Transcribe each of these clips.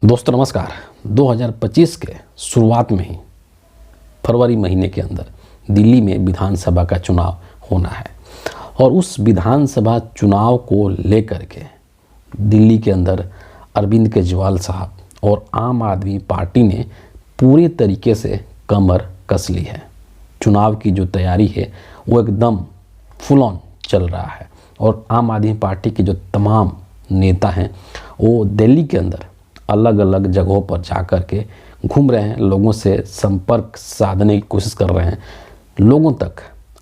दोस्तों नमस्कार। 2025 के शुरुआत में ही फरवरी महीने के अंदर दिल्ली में विधानसभा का चुनाव होना है और उस विधानसभा चुनाव को लेकर के दिल्ली के अंदर अरविंद केजरीवाल साहब और आम आदमी पार्टी ने पूरे तरीके से कमर कस ली है। चुनाव की जो तैयारी है वो एकदम फुल ऑन चल रहा है और आम आदमी पार्टी के जो तमाम नेता हैं वो दिल्ली के अंदर अलग अलग जगहों पर जा कर के घूम रहे हैं, लोगों से संपर्क साधने की कोशिश कर रहे हैं, लोगों तक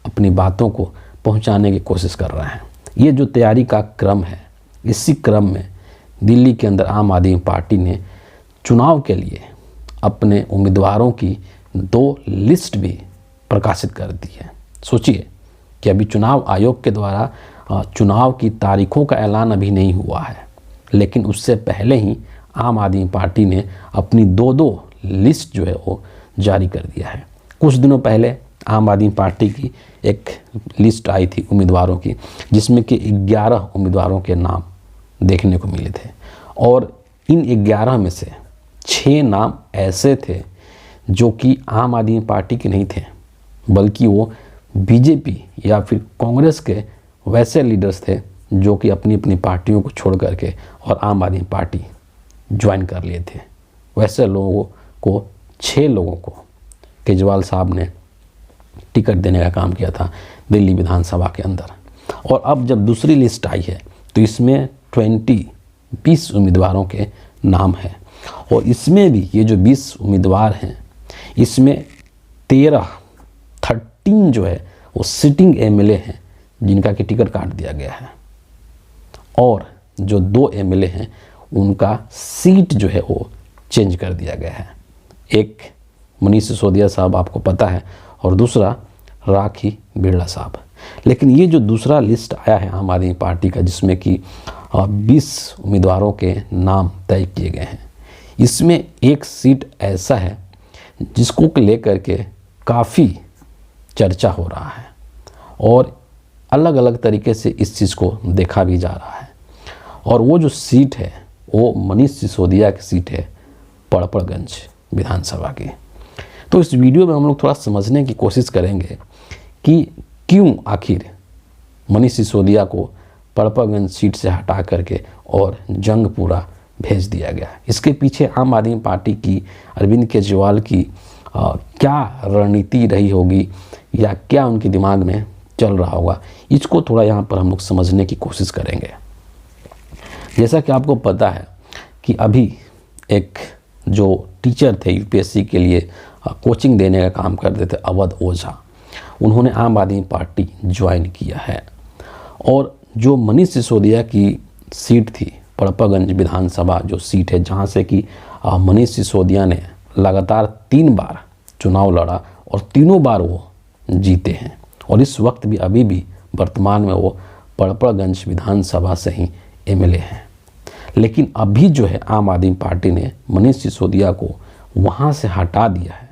अपनी बातों को पहुंचाने की कोशिश कर रहे हैं। ये जो तैयारी का क्रम है, इसी क्रम में दिल्ली के अंदर आम आदमी पार्टी ने चुनाव के लिए अपने उम्मीदवारों की 2 लिस्ट भी प्रकाशित कर दी है। सोचिए कि अभी चुनाव आयोग के द्वारा चुनाव की तारीखों का ऐलान अभी नहीं हुआ है, लेकिन उससे पहले ही आम आदमी पार्टी ने अपनी 2 लिस्ट जो है वो जारी कर दिया है। कुछ दिनों पहले आम आदमी पार्टी की एक लिस्ट आई थी उम्मीदवारों की, जिसमें कि 11 उम्मीदवारों के नाम देखने को मिले थे और इन 11 में से 6 नाम ऐसे थे जो कि आम आदमी पार्टी के नहीं थे, बल्कि वो बीजेपी या फिर कांग्रेस के वैसे लीडर्स थे जो कि अपनी अपनी पार्टियों को छोड़ करके और आम आदमी पार्टी ज्वाइन कर लिए थे। वैसे लोगों को 6 लोगों को केजरीवाल साहब ने टिकट देने का काम किया था दिल्ली विधानसभा के अंदर। और अब जब दूसरी लिस्ट आई है तो इसमें 20 उम्मीदवारों के नाम हैं और इसमें भी ये जो 20 उम्मीदवार हैं इसमें 13 जो है वो सिटिंग एमएलए हैं जिनका कि टिकट काट दिया गया है और जो 2 एमएलए हैं उनका सीट जो है वो चेंज कर दिया गया है। एक मनीष सिसोदिया साहब आपको पता है और दूसरा राखी बिरला साहब। लेकिन ये जो दूसरा लिस्ट आया है आम आदमी पार्टी का, जिसमें कि 20 उम्मीदवारों के नाम तय किए गए हैं, इसमें एक सीट ऐसा है जिसको लेकर के काफ़ी चर्चा हो रहा है और अलग अलग तरीके से इस चीज़ को देखा भी जा रहा है। और वो जो सीट है वो मनीष सिसोदिया की सीट है पड़पड़गंज विधानसभा की। तो इस वीडियो में हम लोग थोड़ा समझने की कोशिश करेंगे कि क्यों आखिर मनीष सिसोदिया को पड़पड़गंज सीट से हटा करके और जंगपुरा भेज दिया गया। इसके पीछे आम आदमी पार्टी की, अरविंद केजरीवाल की क्या रणनीति रही होगी या क्या उनके दिमाग में चल रहा होगा, इसको थोड़ा यहाँ पर हम लोग समझने की कोशिश करेंगे। जैसा कि आपको पता है कि अभी एक जो टीचर थे यूपीएससी के लिए कोचिंग देने का काम करते थे, अवध ओझा, उन्होंने आम आदमी पार्टी ज्वाइन किया है। और जो मनीष सिसोदिया की सीट थी पड़पड़गंज विधानसभा जो सीट है, जहाँ से कि मनीष सिसोदिया ने लगातार 3 बार चुनाव लड़ा और तीनों बार वो जीते हैं और इस वक्त भी अभी भी वर्तमान में वो पड़पड़गंज विधानसभा से ही एमएलए हैं। लेकिन अभी जो है आम आदमी पार्टी ने मनीष सिसोदिया को वहाँ से हटा दिया है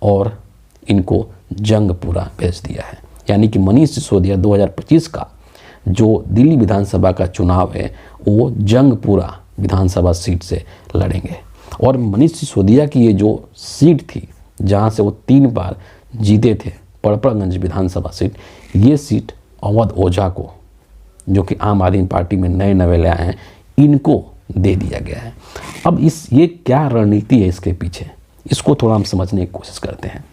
और इनको जंगपुरा भेज दिया है। यानी कि मनीष सिसोदिया 2025 का जो दिल्ली विधानसभा का चुनाव है वो जंगपुरा विधानसभा सीट से लड़ेंगे। और मनीष सिसोदिया की ये जो सीट थी जहाँ से वो 3 बार जीते थे, पड़पड़गंज विधानसभा सीट, ये सीट अवध ओझा को, जो कि आम आदमी पार्टी में नए नवेले आए हैं, इनको दे दिया गया है। अब ये क्या रणनीति है इसके पीछे, इसको थोड़ा हम समझने की कोशिश करते हैं।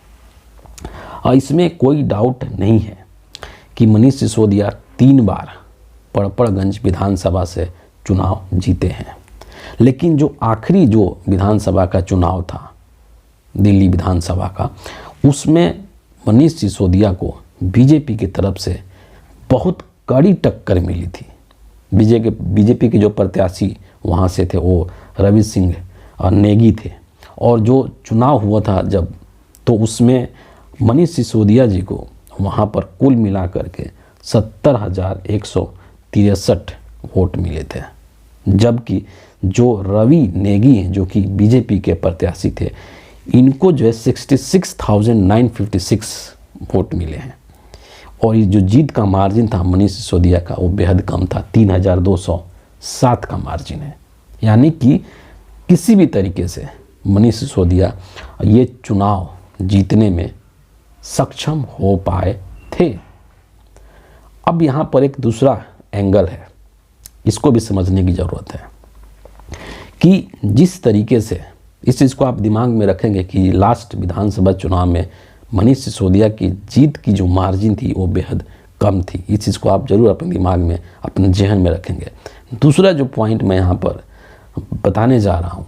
और इसमें कोई डाउट नहीं है कि मनीष सिसोदिया 3 बार पड़पड़गंज विधानसभा से चुनाव जीते हैं। लेकिन जो आखिरी जो विधानसभा का चुनाव था दिल्ली विधानसभा का, उसमें मनीष सिसोदिया को बीजेपी की तरफ से बहुत कड़ी टक्कर मिली थी। बीजेपी के जो प्रत्याशी वहाँ से थे वो रवि सिंह नेगी थे और जो चुनाव हुआ था जब, तो उसमें मनीष सिसोदिया जी को वहाँ पर कुल मिला करके 70,163 वोट मिले थे, जबकि जो रवि नेगी हैं जो कि बीजेपी के प्रत्याशी थे, इनको जो है 66,956 वोट मिले हैं। और ये जो जीत का मार्जिन था मनीष सिसोदिया का वो बेहद कम था, 3,207 का मार्जिन है। यानी कि किसी भी तरीके से मनीष सिसोदिया ये चुनाव जीतने में सक्षम हो पाए थे। अब यहाँ पर एक दूसरा एंगल है, इसको भी समझने की ज़रूरत है कि जिस तरीके से इस चीज़ को आप दिमाग में रखेंगे कि लास्ट विधानसभा चुनाव में मनीष सिसोदिया की जीत की जो मार्जिन थी वो बेहद कम थी। इस चीज़ को आप जरूर अपने दिमाग में, अपने जहन में रखेंगे। दूसरा जो पॉइंट मैं यहाँ पर बताने जा रहा हूँ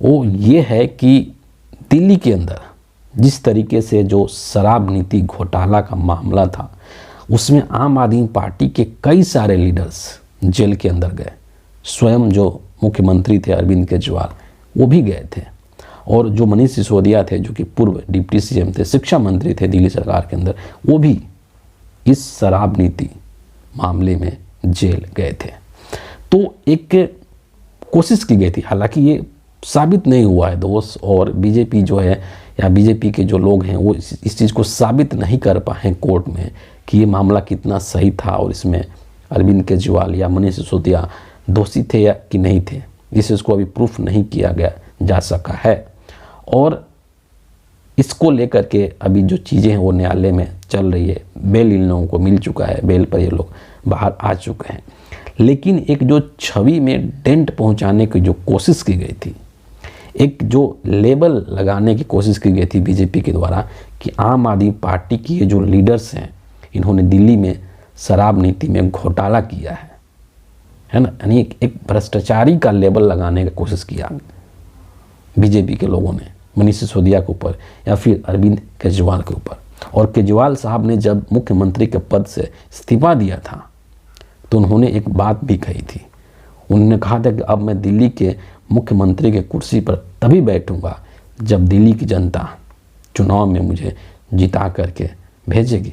वो ये है कि दिल्ली के अंदर जिस तरीके से जो शराब नीति घोटाला का मामला था, उसमें आम आदमी पार्टी के कई सारे लीडर्स जेल के अंदर गए। स्वयं जो मुख्यमंत्री थे अरविंद केजरीवाल, वो भी गए थे, और जो मनीष सिसोदिया थे जो कि पूर्व डिप्टी सीएम थे, शिक्षा मंत्री थे दिल्ली सरकार के अंदर, वो भी इस शराब नीति मामले में जेल गए थे। तो एक कोशिश की गई थी, हालांकि ये साबित नहीं हुआ है दोस्त, और बीजेपी जो है या बीजेपी के जो लोग हैं वो इस चीज़ को साबित नहीं कर पाए कोर्ट में कि ये मामला कितना सही था और इसमें अरविंद केजरीवाल या मनीष सिसोदिया दोषी थे या कि नहीं थे। इस चीज़ को अभी प्रूफ नहीं किया गया जा सका है, और इसको लेकर के अभी जो चीज़ें हैं वो न्यायालय में चल रही है। बेल इन लोगों को मिल चुका है, बेल पर ये लोग बाहर आ चुके हैं। लेकिन एक जो छवि में डेंट पहुंचाने की जो कोशिश की गई थी, एक जो लेबल लगाने की कोशिश की गई थी बीजेपी के द्वारा कि आम आदमी पार्टी की ये जो लीडर्स हैं इन्होंने दिल्ली में शराब नीति में घोटाला किया है ना, यानी एक भ्रष्टाचारी का लेबल लगाने की कोशिश किया बीजेपी के लोगों ने मनीष सिसोदिया के ऊपर या फिर अरविंद केजरीवाल के ऊपर। और केजरीवाल साहब ने जब मुख्यमंत्री के पद से इस्तीफा दिया था तो उन्होंने एक बात भी कही थी। उन्होंने कहा था कि अब मैं दिल्ली के मुख्यमंत्री के कुर्सी पर तभी बैठूंगा जब दिल्ली की जनता चुनाव में मुझे जिता करके भेजेगी।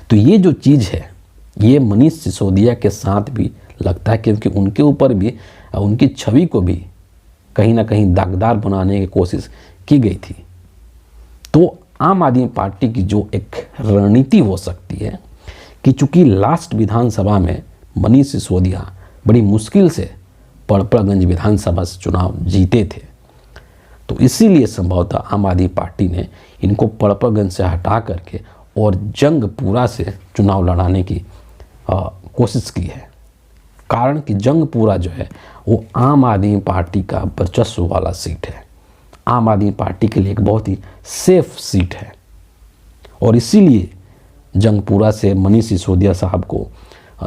तो ये जो चीज़ है ये मनीष सिसोदिया के साथ भी लगता है, क्योंकि उनके ऊपर भी, उनकी छवि को भी कहीं ना कहीं दागदार बनाने की कोशिश की गई थी। तो आम आदमी पार्टी की जो एक रणनीति हो सकती है कि चूंकि लास्ट विधानसभा में मनीष सिसोदिया बड़ी मुश्किल से पड़पड़गंज विधानसभा से चुनाव जीते थे, तो इसीलिए संभवतः आम आदमी पार्टी ने इनको पड़पड़गंज से हटा करके और जंगपुरा से चुनाव लड़ाने की कोशिश की है। कारण कि जंगपुरा जो है वो आम आदमी पार्टी का वर्चस्व वाला सीट है, आम आदमी पार्टी के लिए एक बहुत ही सेफ सीट है, और इसीलिए जंगपुरा से मनीष सिसोदिया साहब को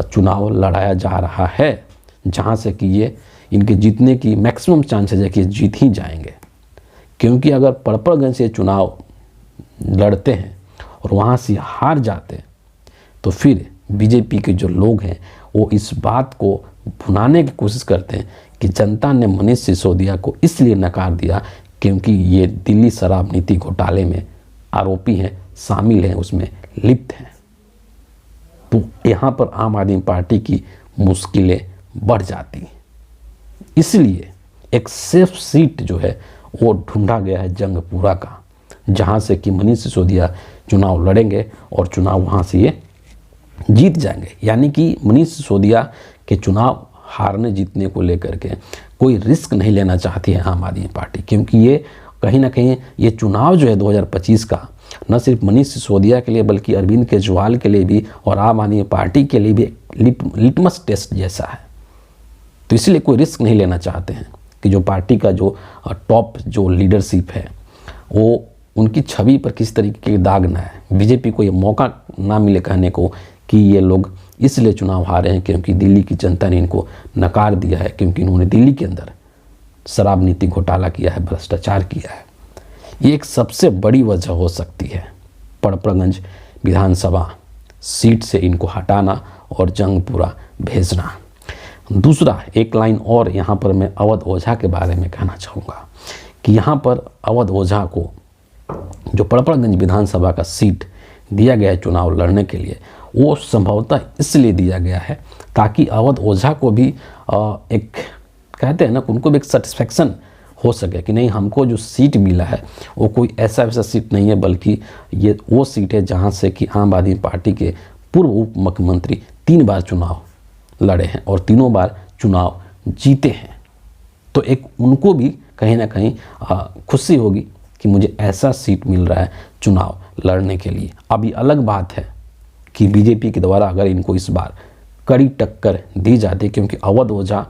चुनाव लड़ाया जा रहा है, जहां से कि ये इनके जीतने की मैक्सिमम चांसेस है कि जीत ही जाएंगे। क्योंकि अगर पड़पड़गंज से चुनाव लड़ते हैं और वहां से हार जाते हैं तो फिर बीजेपी के जो लोग हैं वो इस बात को भुनाने की कोशिश करते हैं कि जनता ने मनीष सिसोदिया को इसलिए नकार दिया क्योंकि ये दिल्ली शराब नीति घोटाले में आरोपी हैं, शामिल हैं, उसमें लिप्त हैं। तो यहाँ पर आम आदमी पार्टी की मुश्किलें बढ़ जाती हैं। इसलिए एक सेफ सीट जो है वो ढूंढा गया है जंगपुरा का, जहाँ से कि मनीष सिसोदिया चुनाव लड़ेंगे और चुनाव वहाँ से ये जीत जाएंगे। यानी कि मनीष सिसोदिया के चुनाव हारने जीतने को लेकर के कोई रिस्क नहीं लेना चाहती है आम आदमी पार्टी, क्योंकि ये कहीं ना कहीं ये चुनाव जो है 2025 का न सिर्फ मनीष सिसोदिया के लिए बल्कि अरविंद केजरीवाल के लिए भी और आम आदमी पार्टी के लिए भी लिटमस टेस्ट जैसा है। तो इसलिए कोई रिस्क नहीं लेना चाहते हैं कि जो पार्टी का जो टॉप जो लीडरशिप है वो उनकी छवि पर किस तरीके के दाग ना है, बीजेपी को ये मौका ना मिले कहने को कि ये लोग इसलिए चुनाव हारे हैं क्योंकि दिल्ली की जनता ने इनको नकार दिया है, क्योंकि इन्होंने दिल्ली के अंदर शराब नीति घोटाला किया है, भ्रष्टाचार किया है। ये एक सबसे बड़ी वजह हो सकती है पड़पड़गंज विधानसभा सीट से इनको हटाना और जंगपुरा भेजना। दूसरा एक लाइन और यहाँ पर मैं अवध ओझा के बारे में कहना चाहूँगा कि यहाँ पर अवध ओझा को जो पड़पड़गंज विधानसभा का सीट दिया गया है चुनाव लड़ने के लिए, वो संभवतः इसलिए दिया गया है ताकि अवध ओझा को भी एक कहते हैं ना, उनको भी एक सेटिस्फेक्शन हो सके कि नहीं, हमको जो सीट मिला है वो कोई ऐसा वैसा सीट नहीं है, बल्कि ये वो सीट है जहाँ से कि आम आदमी पार्टी के पूर्व उप मुख्यमंत्री 3 बार चुनाव लड़े हैं और तीनों बार चुनाव जीते हैं। तो एक उनको भी कहीं ना कहीं खुशी होगी कि मुझे ऐसा सीट मिल रहा है चुनाव लड़ने के लिए। अब ये अलग बात है कि बीजेपी के द्वारा अगर इनको इस बार कड़ी टक्कर दी जाती, क्योंकि अवध ओझा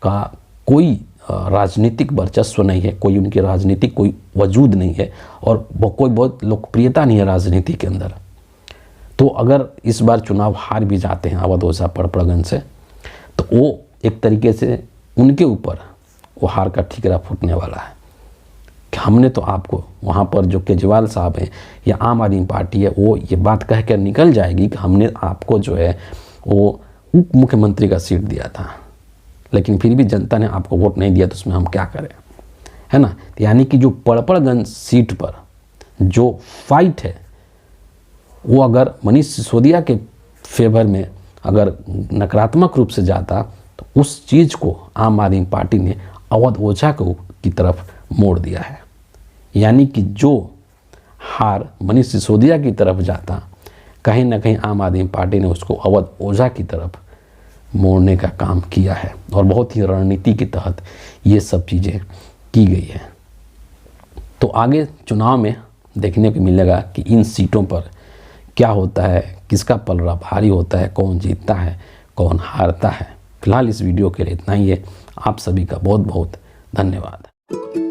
का कोई राजनीतिक वर्चस्व नहीं है, कोई उनकी राजनीतिक कोई वजूद नहीं है और कोई बहुत लोकप्रियता नहीं है राजनीति के अंदर। तो अगर इस बार चुनाव हार भी जाते हैं अवध ओझा पड़पड़गंज से, तो वो एक तरीके से उनके ऊपर वो हार का ठीकरा फूटने वाला है कि हमने तो आपको वहाँ पर जो केजरीवाल साहब हैं या आम आदमी पार्टी है, वो ये बात कह कर निकल जाएगी कि हमने आपको जो है वो उप मुख्यमंत्री का सीट दिया था, लेकिन फिर भी जनता ने आपको वोट नहीं दिया, तो उसमें हम क्या करें, है ना। यानी कि जो पड़पड़गंज सीट पर जो फाइट है वो अगर मनीष सिसोदिया के फेवर में अगर नकारात्मक रूप से जाता, तो उस चीज़ को आम आदमी पार्टी ने अवध ओझा की तरफ मोड़ दिया है। यानी कि जो हार मनीष सिसोदिया की तरफ जाता, कहीं ना कहीं आम आदमी पार्टी ने उसको अवध ओझा की तरफ मोड़ने का काम किया है और बहुत ही रणनीति के तहत ये सब चीज़ें की गई है। तो आगे चुनाव में देखने को मिलेगा कि इन सीटों पर क्या होता है, किसका पलड़ा भारी होता है, कौन जीतता है, कौन हारता है। फिलहाल इस वीडियो के लिए इतना ही है। आप सभी का बहुत बहुत धन्यवाद।